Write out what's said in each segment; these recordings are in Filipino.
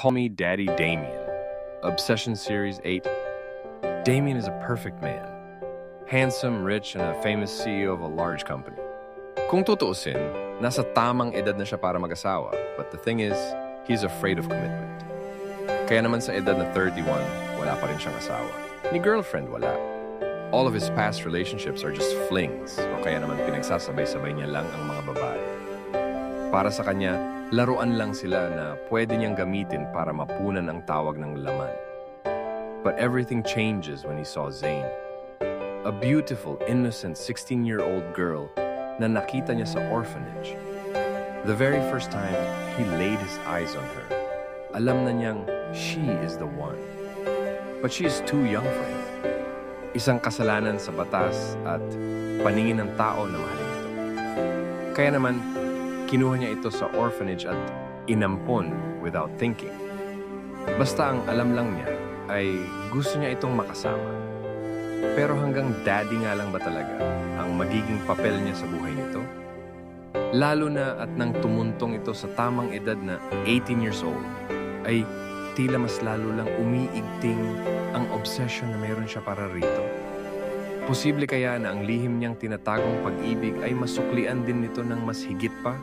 Call Me Daddy Damien. Obsession Series 8. Damien is a perfect man. Handsome, rich, and a famous CEO of a large company. Kung tutuusin, nasa tamang edad na siya para mag-asawa. But the thing is, he's afraid of commitment. Kaya naman sa edad na 31, wala pa rin siyang asawa. Ni girlfriend, wala. All of his past relationships are just flings, o kaya naman pinagsasabay-sabay niya lang ang mga babae. Para sa kanya, laruan lang sila na pwede niyang gamitin para mapunan ang tawag ng laman. But everything changes when he saw Zane. A beautiful, innocent 16-year-old girl na nakita niya sa orphanage. The very first time he laid his eyes on her, alam na niyang she is the one. But she is too young for him. Isang kasalanan sa batas at paningin ng tao na mahalin ito. Kaya naman, kinuha niya ito sa orphanage at inampon without thinking. Basta ang alam lang niya ay gusto niya itong makasama. Pero hanggang daddy nga lang ba talaga ang magiging papel niya sa buhay nito? Lalo na at nang tumuntong ito sa tamang edad na 18 years old, ay tila mas lalo lang umiigting ang obsession na mayroon siya para rito. Posible kaya na ang lihim niyang tinatagong pag-ibig ay masuklian din nito ng mas higit pa?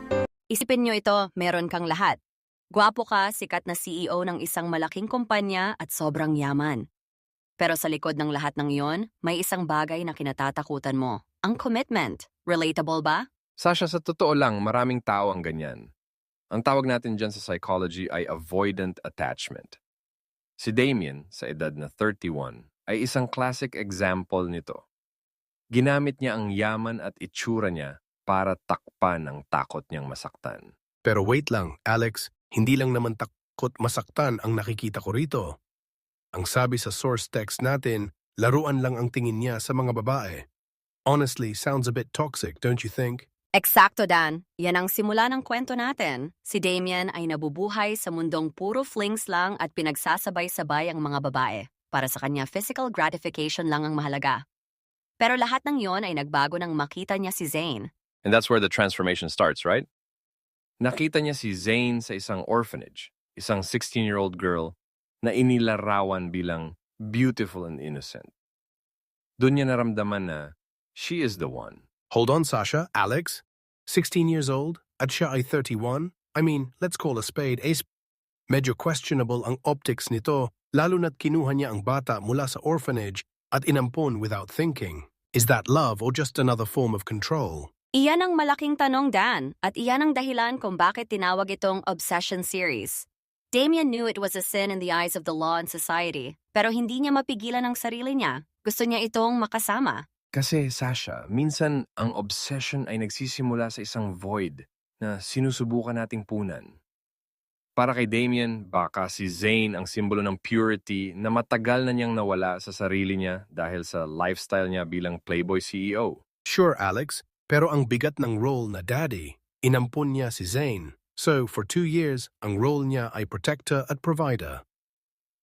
Isipin nyo ito, meron kang lahat. Gwapo ka, sikat na CEO ng isang malaking kumpanya at sobrang yaman. Pero sa likod ng lahat ng iyon, may isang bagay na kinatatakutan mo. Ang commitment. Relatable ba? Sasha, sa totoo lang, maraming tao ang ganyan. Ang tawag natin dyan sa psychology ay avoidant attachment. Si Damien, sa edad na 31, ay isang classic example nito. Ginamit niya ang yaman at itsura niya para takpan ang takot niyang masaktan. Pero wait lang, Alex, hindi lang naman takot masaktan ang nakikita ko rito. Ang sabi sa source text natin, laruan lang ang tingin niya sa mga babae. Honestly, sounds a bit toxic, don't you think? Eksakto, Dan. Yan ang simula ng kwento natin. Si Damien ay nabubuhay sa mundong puro flings lang at pinagsasabay-sabay ang mga babae. Para sa kanya, physical gratification lang ang mahalaga. Pero lahat ng yon ay nagbago nang makita niya si Zane. And that's where the transformation starts, right? Nakita niya si Zane sa isang orphanage, isang 16-year-old girl na inilarawan bilang beautiful and innocent. Doon niya naramdaman na she is the one. Hold on, Sasha. Alex, 16 years old, at siya ay 31? I mean, let's call a spade a spade. Medyo questionable ang optics nito, lalo na't kinuha niya ang bata mula sa orphanage at inampon without thinking. Is that love or just another form of control? Iyan ang malaking tanong, Dan, at iyan ang dahilan kung bakit tinawag itong Obsession Series. Damien knew it was a sin in the eyes of the law and society, pero hindi niya mapigilan ang sarili niya. Gusto niya itong makasama. Kasi, Sasha, minsan ang obsession ay nagsisimula sa isang void na sinusubukan nating punan. Para kay Damien, baka si Zane ang simbolo ng purity na matagal na niyang nawala sa sarili niya dahil sa lifestyle niya bilang Playboy CEO. Sure, Alex, pero ang bigat ng role na daddy, inampun niya si Zane. So, for 2 years, ang role niya ay protector at provider.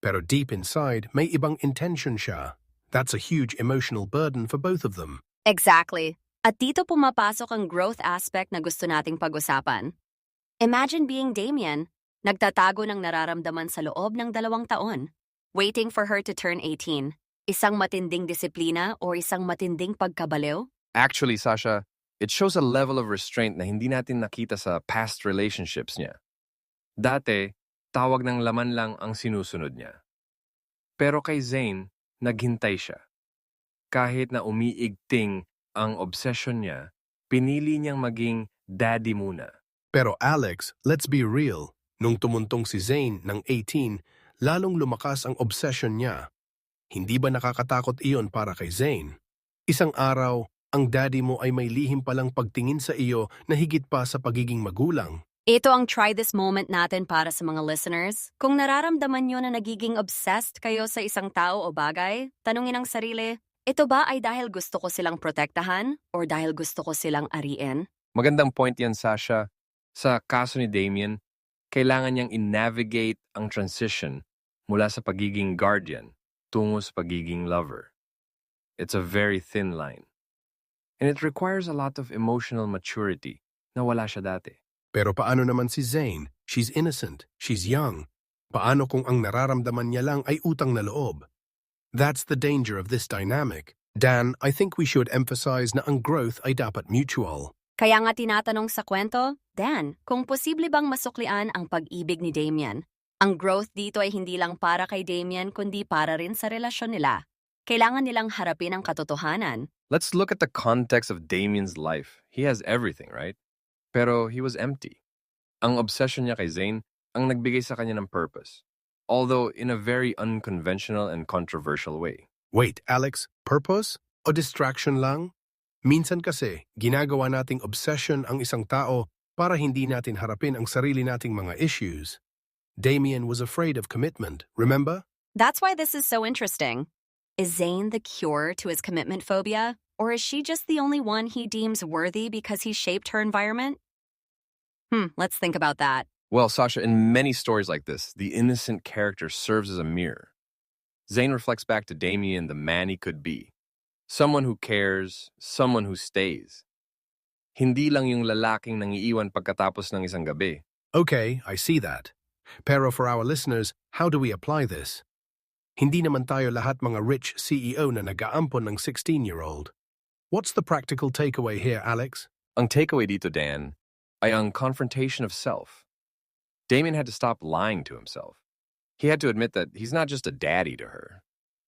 Pero deep inside, may ibang intention siya. That's a huge emotional burden for both of them. Exactly. At dito pumapasok ang growth aspect na gusto nating pag-usapan. Imagine being Damien, nagtatago ng nararamdaman sa loob ng 2 taon, waiting for her to turn 18. Isang matinding disiplina o isang matinding pagkabaliw? Actually, Sasha, it shows a level of restraint na hindi natin nakita sa past relationships niya. Dati, tawag ng laman lang ang sinusunod niya. Pero kay Zane, naghintay siya. Kahit na umiigting ang obsession niya, pinili niyang maging daddy muna. Pero Alex, let's be real. Nung tumuntong si Zane ng 18, lalong lumakas ang obsession niya. Hindi ba nakakatakot iyon para kay Zane? Isang araw, ang daddy mo ay may lihim palang pagtingin sa iyo na higit pa sa pagiging magulang. Ito ang try this moment natin para sa mga listeners. Kung nararamdaman nyo na nagiging obsessed kayo sa isang tao o bagay, tanungin ang sarili, ito ba ay dahil gusto ko silang protektahan or dahil gusto ko silang ariin? Magandang point yan, Sasha. Sa kaso ni Damien, kailangan niyang i-navigate ang transition mula sa pagiging guardian tungo sa pagiging lover. It's a very thin line. And it requires a lot of emotional maturity na wala siya dati. Pero paano naman si Zane? She's innocent. She's young. Paano kung ang nararamdaman niya lang ay utang na loob? That's the danger of this dynamic. Dan, I think we should emphasize na ang growth ay dapat mutual. Kaya nga tinatanong sa kwento, Dan, kung posible bang masuklian ang pag-ibig ni Damien? Ang growth dito ay hindi lang para kay Damien kundi para rin sa relasyon nila. Kailangan nilang harapin ang katotohanan. Let's look at the context of Damien's life. He has everything, right? Pero he was empty. Ang obsession niya kay Zayn ang nagbigay sa kanya ng purpose, although in a very unconventional and controversial way. Wait, Alex, purpose o distraction lang? Minsan kasi, ginagawa nating obsession ang isang tao para hindi natin harapin ang sarili nating mga issues. Damien was afraid of commitment, remember? That's why this is so interesting. Is Zayn the cure to his commitment phobia? Or is she just the only one he deems worthy because he shaped her environment? Let's think about that. Well, Sasha, in many stories like this, the innocent character serves as a mirror. Zayn reflects back to Damien the man he could be. Someone who cares, someone who stays. Hindi lang yung lalaking nangiiwan pagkatapos ng isang gabi. Okay, I see that. Pero for our listeners, how do we apply this? Hindi naman tayo lahat mga rich CEO na nag-aampon ng 16-year-old. What's the practical takeaway here, Alex? Ang takeaway dito, Dan, ay ang confrontation of self. Damien had to stop lying to himself. He had to admit that he's not just a daddy to her.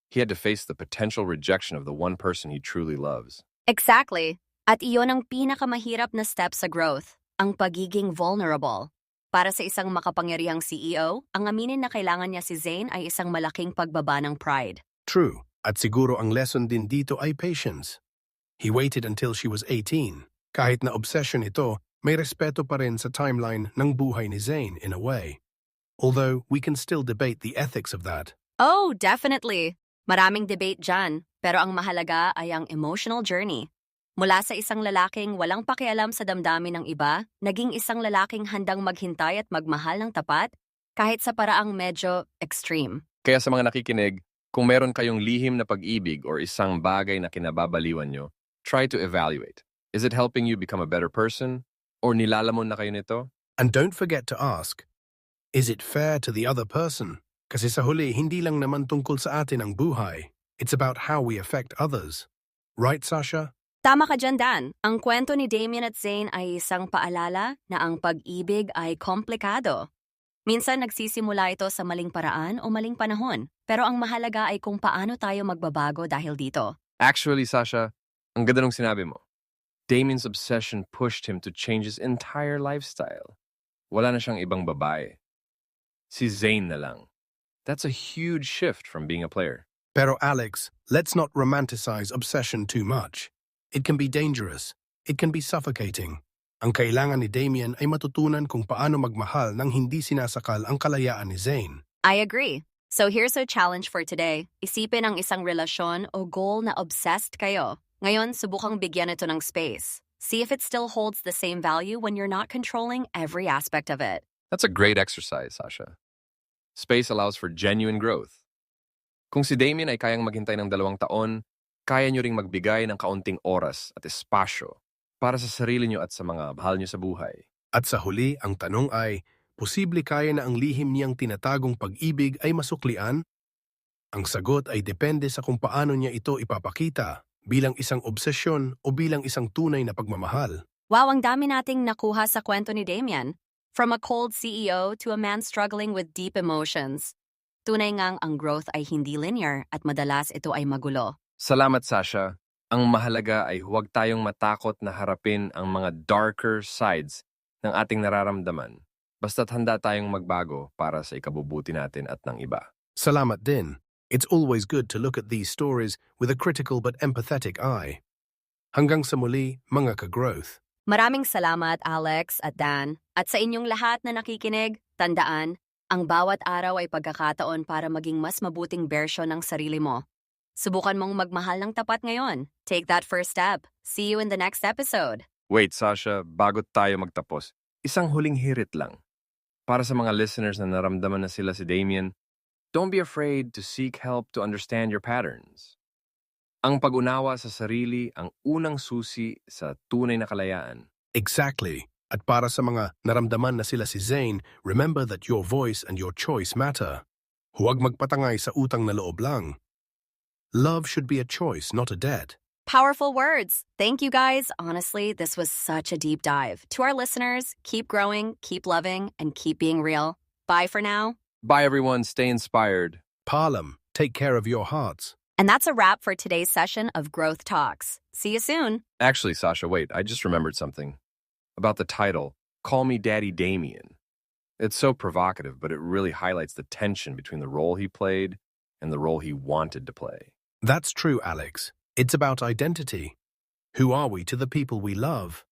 He had to face the potential rejection of the one person he truly loves. Exactly. At iyon ang pinakamahirap na step sa growth, ang pagiging vulnerable. Para sa isang makapangyarihang CEO, ang aminin na kailangan niya si Zayn ay isang malaking pagbaba ng pride. True. At siguro ang lesson din dito ay patience. He waited until she was 18. Kahit na obsession ito, may respeto pa rin sa timeline ng buhay ni Zayn in a way. Although we can still debate the ethics of that. Oh, definitely. Maraming debate dyan, pero ang mahalaga ay ang emotional journey. Mula sa isang lalaking walang pakialam sa damdamin ng iba, naging isang lalaking handang maghintay at magmahal ng tapat, kahit sa paraang medyo extreme. Kaya sa mga nakikinig, kung meron kayong lihim na pag-ibig or isang bagay na kinababaliwan nyo, try to evaluate. Is it helping you become a better person? Or nilalamon na kayo nito? And don't forget to ask, is it fair to the other person? Kasi sa huli, hindi lang naman tungkol sa atin ang buhay. It's about how we affect others. Right, Sasha? Tama ka dyan, Dan. Ang kwento ni Damien at Zayn ay isang paalala na ang pag-ibig ay komplikado. Minsan nagsisimula ito sa maling paraan o maling panahon, pero ang mahalaga ay kung paano tayo magbabago dahil dito. Actually, Sasha, ang ganda nung sinabi mo. Damien's obsession pushed him to change his entire lifestyle. Wala na siyang ibang babae. Si Zayn na lang. That's a huge shift from being a player. Pero Alex, let's not romanticize obsession too much. It can be dangerous. It can be suffocating. Ang kailangan ni Damien ay matutunan kung paano magmahal nang hindi sinasakal ang kalayaan ni Zayn. I agree. So here's a challenge for today. Isipin ang isang relasyon o goal na obsessed kayo. Ngayon, subukang bigyan ito ng space. See if it still holds the same value when you're not controlling every aspect of it. That's a great exercise, Sasha. Space allows for genuine growth. Kung si Damien ay kayang maghintay ng 2 taon, kaya nyo ring magbigay ng kaunting oras at espasyo para sa sarili nyo at sa mga mahal nyo sa buhay. At sa huli, ang tanong ay, posible kaya na ang lihim niyang tinatagong pag-ibig ay masuklian? Ang sagot ay depende sa kung paano niya ito ipapakita, bilang isang obsesyon o bilang isang tunay na pagmamahal. Wow, ang dami nating nakuha sa kwento ni Damien. From a cold CEO to a man struggling with deep emotions. Tunay ngang ang growth ay hindi linear at madalas ito ay magulo. Salamat, Sasha. Ang mahalaga ay huwag tayong matakot na harapin ang mga darker sides ng ating nararamdaman. Basta't handa tayong magbago para sa ikabubuti natin at ng iba. Salamat din. It's always good to look at these stories with a critical but empathetic eye. Hanggang sa muli, mga ka-growth. Maraming salamat, Alex at Dan. At sa inyong lahat na nakikinig, tandaan, ang bawat araw ay pagkakataon para maging mas mabuting bersyon ng sarili mo. Subukan mong magmahal ng tapat ngayon. Take that first step. See you in the next episode. Wait, Sasha, bago tayo magtapos, isang huling hirit lang. Para sa mga listeners na naramdaman na sila si Damien, don't be afraid to seek help to understand your patterns. Ang pag-unawa sa sarili ang unang susi sa tunay na kalayaan. Exactly. At para sa mga naramdaman na sila si Zane, remember that your voice and your choice matter. Huwag magpatangay sa utang na loob lang. Love should be a choice, not a debt. Powerful words. Thank you guys. Honestly, this was such a deep dive. To our listeners, keep growing, keep loving, and keep being real. Bye for now. Bye, everyone. Stay inspired. Paalam, take care of your hearts. And that's a wrap for today's session of Growth Talks. See you soon. Actually, Sasha, wait. I just remembered something. About the title, Call Me Daddy Damien. It's so provocative, but it really highlights the tension between the role he played and the role he wanted to play. That's true, Alex. It's about identity. Who are we to the people we love?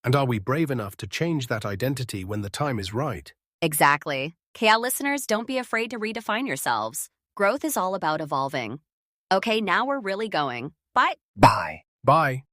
And are we brave enough to change that identity when the time is right? Exactly. Kaya listeners, don't be afraid to redefine yourselves. Growth is all about evolving. Okay, now we're really going. Bye. Bye. Bye.